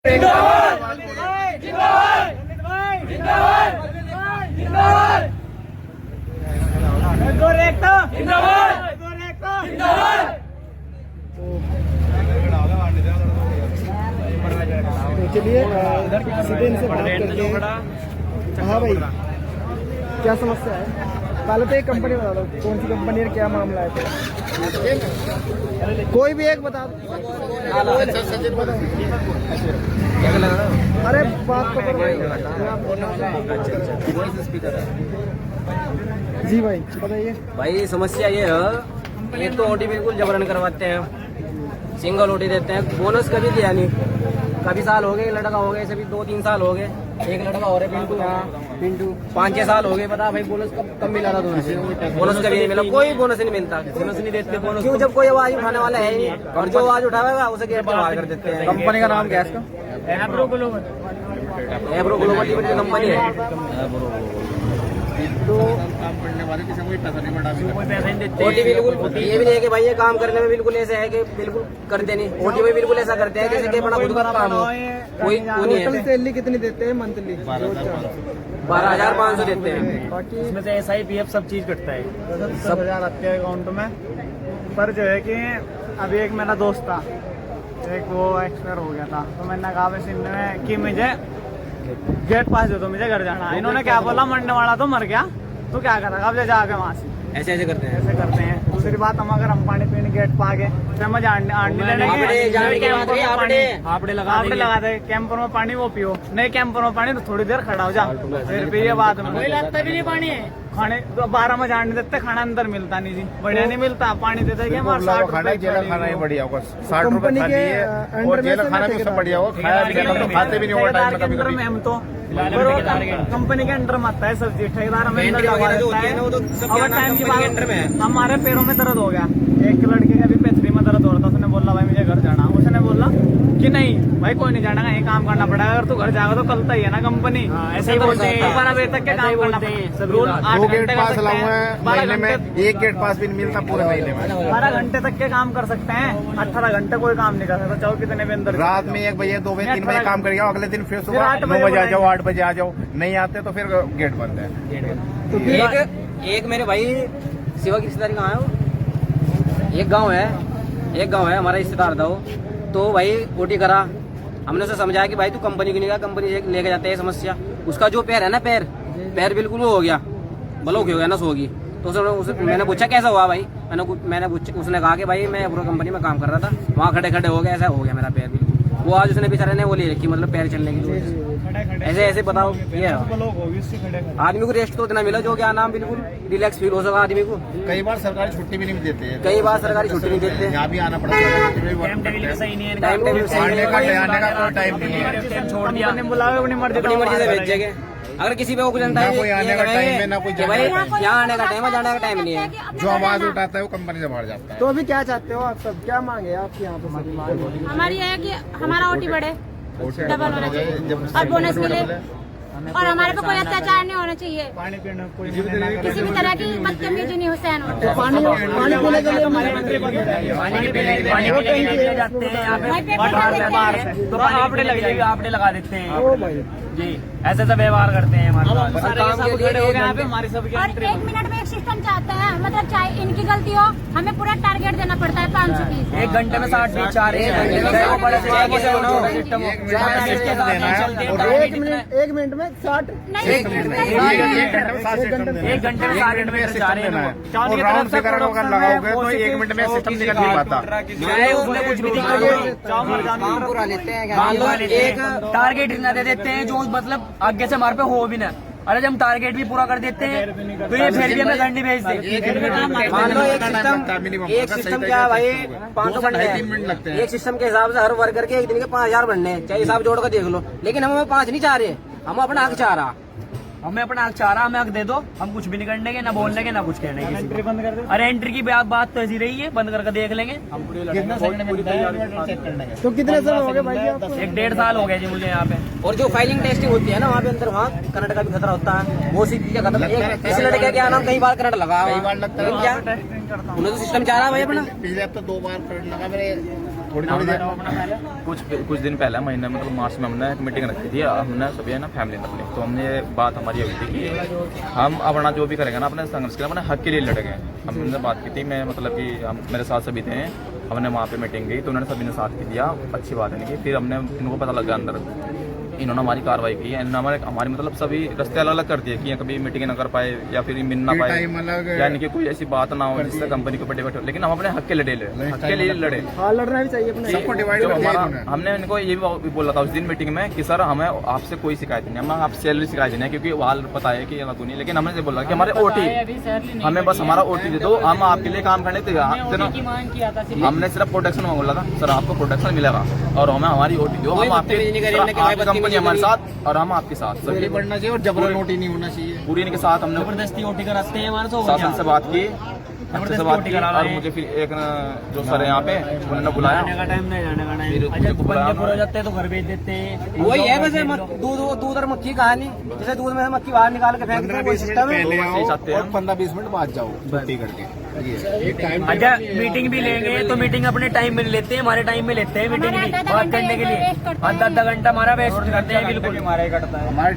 जिंदाबाद जिंदाबाद जिंदाबाद जिंदाबाद जिंदाबाद जिंदाबाद। चलिए सीधे इनसे बात करते हैं। हाँ भाई, क्या समस्या है? पहले तो एक कंपनी बता दो, कौन सी कंपनी है, क्या मामला है? कोई भी एक बता दो। अरे बात तो जी भाई बताइए। भाई समस्या ये है, एक तो ओटी बिल्कुल जबरन करवाते हैं, सिंगल ओटी देते हैं, बोनस कभी दिया नहीं। कभी साल हो गए, लड़का हो गए, सभी 2-3 साल हो गए, एक लड़का हो रहा है पिंटू, यहाँ पिंटू 5-6 साल हो गए। पता भाई बोनस कब मिला था तुम्हें? बोनस कभी नहीं मिला, कोई बोनस नहीं मिलता, बोनस नहीं देते। बोनस क्यों? जब कोई आवाज उठाने वाला है ही नहीं, और जो आवाज उठाएगा उसे गेट पर बाहर कर देते हैं। कंपनी का नाम क्या है इसका? एब्रो ग्लोबल कंपनी है। तो ओटी बिल्कुल ये भी नहीं है कि भाई ये काम करने में बिल्कुल ऐसे है कि बिल्कुल करते नहीं। ओटी में बिल्कुल ऐसा करते हैं जैसे कि अपना खुद का काम हो। कोई टोटल सैलरी कितनी देते हैं मंथली? 12,500 देते हैं। बाकी इसमें से SIPF सब चीज कटता है, सब 10,000 आते हैं अकाउंट में। पर जो है कि अभी एक मेरा दोस्त था, एक वो एक्सपायर हो गया था, तो मैंने कहा वैसे में कि मुझे गेट पास दे दो, मुझे घर जाना है। इन्होंने क्या बोला, मंडे वाला तो मर गया, तो क्या करेगा अब जाके वहाँ से। ऐसे करते हैं। ऐसे करते हैं। दूसरी बात, हम अगर हम पानी पीने गेट पा गए तो हम आपड़े लगा दे, कैंपर में पानी वो पियो, नहीं कैंपर में पानी तो थोड़ी देर खड़ा हो जा, फिर भी ये बात में लगता भी नहीं पानी है। खाने तो 12 में जाने देते, खाना अंदर मिलता नहीं जी, बढ़िया नहीं मिलता। पानी देते क्या हमारे 60 रुपए खाना ही बढ़िया होगा, 60 रुपए खाती है और जेल खाना भी सब बढ़िया होगा, खाया भी नहीं, तो खाते भी नहीं ओवर टाइम में कभी कभी। हम तो कंपनी के अंडर में आता है सब चीज, ठेकेदार हमें अंदर लगा देता है। ओवर टाइम की बात, हमारे पैरों में दर्द हो गया। एक लड़के का भी पैथरी में दर्द हो रहा था, उसने बोला भाई मुझे घर जाना। उसने बोला कि नहीं भाई कोई नहीं जाना, यही काम करना पड़ेगा, अगर तू घर जाएगा तो कल ही है ना कंपनी। ऐसे ही बोलते हैं, 12 बजे तक के काम करना पड़ता है। रूल 2 गेट पास लाऊंगा महीने में, 1 गेट पास भी नहीं मिलता पूरे महीने में। 12 घंटे तक के काम कर सकते हैं, 18 घंटे कोई काम नहीं कर सकता, चाहो कितने भी अंदर। रात में 1 बजे 2 बजे 3 बजे काम करेगा, अगले दिन फिर सुबह 9 बजे आ जाओ, 8 बजे आ जाओ, नहीं आते तो फिर गेट बंद है। एक मेरे भाई शिवा की रिश्तेदारी कहाँ है वो? एक गांव है हमारा रिश्तेदार था वो। तो भाई ओटी करा, हमने उसे समझाया कि भाई तू कंपनी की नहीं गया, कंपनी लेके जाते हैं समस्या। उसका जो पैर है ना, पैर बिल्कुल वो हो गया, ब्लॉक हो गया ना, सो गई। तो मैंने पूछा कैसा हुआ भाई, मैंने पूछा, उसने कहा कि भाई मैं पूरा कंपनी में काम कर रहा था, वहाँ खड़े हो गया, ऐसा हो गया मेरा पैर बिल्कुल। वो आज उसने बेचारे ने वो ले रखी, मतलब पैर चलने की। ऐसे बताओ, ये आदमी को रेस्ट तो इतना मिला जो क्या नाम बिल्कुल रिलैक्स फील हो सका आदमी को। कई बार सरकारी छुट्टी भी नहीं देते हैं, कई बार सरकारी छुट्टी नहीं देते, यहाँ भी आना पड़ता है। टाइम टेबल सही नहीं है, टाइम टेबल आने का कोई टाइम नहीं है, छोड़ दिया, बुलावे अपनी मर्जी से भेजेंगे। अगर किसी पे वो कुछ ना कोई आने का टाइम है, ना कोई भाई यहाँ आने का टाइम है, जाने का टाइम नहीं है। जो आवाज उठाता है वो कंपनी से बाहर जाता है। तो अभी क्या चाहते हो आप सब, क्या मांगे आपके यहाँ पे? हमारी है कि हमारा ओटी बढ़े, डबल होना चाहिए, और बोनस मिले, और हमारे पे कोई अत्याचार नहीं होना चाहिए, पानी पीने कोई किसी भी तरह की बदतमीजी नहीं सहन होती। पानी पीने के लिए जाते हैं यहाँ पे बाहर से, तो आपड़े लग जाएगी, आपड़े लगा देते हैं। ओ भाई जी, ऐसे सब व्यवहार करते हैं हमारे साथ। काम खड़े हो गए यहाँ पे हमारी सबकी और 1 मिनट में एक सिस्टम चाहता है, मतलब चाहे इनकी गलती हो, हमें पूरा टारगेट देना पड़ता है 500 पीस। 1 घंटे में 60 पीस, 4 1 मिनट में 60, नहीं, 1 घंटे में 60 मिनट जा रहे हैं। और राउंड फिगर अगर लगाओगे तो 1 मिनट में सिस्टम निकल नहीं पाता। कुछ भी एक टारगेट इतना दे देते हैं जो मतलब आगे से हमारे पे हो भी ना। अरे जब हम टारगेट भी पूरा कर देते हैं तो ये फिर भी हमें घर नहीं भेजते। मान लो एक सिस्टम क्या भाई 500 बनने हैं, एक सिस्टम के हिसाब से हर वर्कर के एक दिन के 5,000 बनने हैं, चाहे हिसाब जोड़ कर देख लो। लेकिन हम 5 नहीं चाह रहे, हम अपना हक चाह रहा। हमें अपना हक चाह रहा, हमें हक दे दो, हम कुछ भी नहीं करने के, ना बोलने के, ना कुछ कहने के। एंट्री बंद कर दे। अरे एंट्री की बात तो ऐसी रही है, बंद करके देख लेंगे। तो कितने साल हो गए भाई आपको? 1-1.5 साल हो गया जी मुझे यहाँ पे। और जो फाइलिंग टेस्टिंग होती है ना वहाँ पे अंदर, वहाँ करंट का भी खतरा होता है, वो सीधी चीजें खत्म। ऐसे लड़के क्या नाम कई बार करंट लगा, कई बार लगता है, क्या उन्हें तो सिस्टम चाह रहा है भाई अपना। पिछले हफ्ते 2 बार करंट लगा मेरे कुछ दिन पहले महीने मतलब मार्च में हमने एक मीटिंग रखी थी, हमने सभी है ना फैमिली में अपनी, तो हमने ये बात हमारी हुई थी कि हम अपना जो भी करेंगे ना अपने संघर्ष के लिए अपने हक के लिए लड़ेंगे। हमने बात की थी, मैं मतलब कि हम मेरे साथ सभी थे, हमने वहाँ पे मीटिंग गई तो उन्होंने सभी ने साथ दिया, अच्छी बात है नहीं की। फिर हमने इनको पता लगा अंदर, इन्होंने हमारी कार्रवाई की है, इन्होंने हमारी मतलब सभी रास्ते अलग अलग कर दिए कि कभी मीटिंग ना कर पाए या फिर मिल ना पाए, यानी कि कोई ऐसी बात ना हो जिससे कंपनी को डिवाइड हो, लेकिन हम अपने हक के लिए हक के लिए लड़े। हाँ, लड़ना भी चाहिए अपने। सबको डिवाइड जो कर दिया हमारा इन्होंने। हमने इनको ये भी बोला था उस दिन मीटिंग में कि सर हमें आपसे कोई शिकायत नहीं है, हम आपसे सैलरी शिकायत नहीं है क्योंकि वाल पता है कि अलग नहीं, लेकिन हमने ये बोला कि हमारे ओटी हमें बस हमारा ओटी दे दो, हम आपके लिए काम करने तैयार। हमने सिर्फ प्रोटेक्शन बोला था, सर आपको प्रोटेक्शन मिलेगा और हमें हमारी ओटी दो, हम आपकी कंपनी हमारे साथ और हम आपके साथ सभी बढ़ना चाहिए और जबरन नोटी नहीं होना चाहिए। पूरी इनके साथ हमने जबरदस्ती ओटी कराते हैं हमारे शासन से बात की, अच्छे से बात की, और मुझे फिर एक जो सर है यहाँ पे उन्होंने बुलाया, का टाइम नहीं जाने का फिर टाइम। मुझे बुलाया बंदे पूरे हो जाते हैं तो घर भेज देते हैं। वही है वैसे दूध और मक्खी कहानी, जैसे दूध में से मक्खी बाहर निकाल के फेंक दो, वही सिस्टम है। यही चाहते हैं और 15-20 मिनट बाद जाओो छुट्टी करके। अच्छा मीटिंग भी लेंगे तो मीटिंग अपने टाइम में लेते हैं, हमारे टाइम में लेते हैं मीटिंग भी बात करने के लिए। आधा घंटा हमारा वेस्ट करते हैं बिल्कुल। हमारे